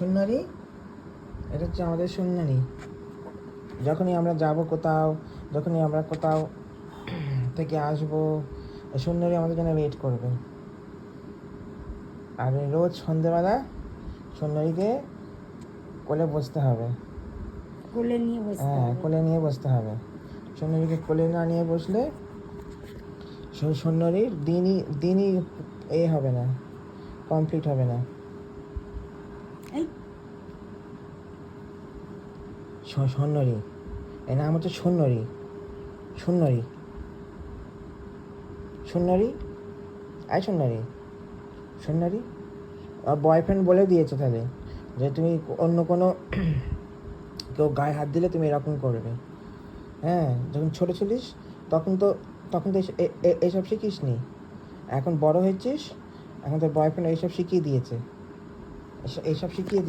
সুন্দরী, এটা হচ্ছে আমাদের সুন্দরী। যখনই আমরা যাব কোথাও, যখনই আমরা কোথাও থেকে আসবো, সুন্দরী আমাদের জন্য ওয়েট করবে। আর রোজ সন্ধেবেলা সুন্দরীকে কোলে বসতে হবে। কোলে নিয়ে বসতে হ্যাঁ, হবে। কোলে নিয়ে বসতে হবে। সুন্দরীকে কোলে না নিয়ে বসলে সুন্দরীর দিনই হবে না, কমপ্লিট হবে না। এই সুন্দরী, এর নাম হচ্ছে সুন্দরী। সুন্দরী, সুন্দরী, আয় সুন্দরী, সুন্দরী। বয়ফ্রেন্ড বলে দিয়েছে তাহলে যে তুমি অন্য কোনো কেউ গায়ে হাত দিলে তুমি এরকম করবে। হ্যাঁ, যখন ছোটো ছিলিস তখন তো এইসব শিখিস নি। এখন বড় হয়েছিস, এখন তোর বয়ফ্রেন্ড এইসব শিখিয়ে দিয়েছে, এইসব শিখিয়ে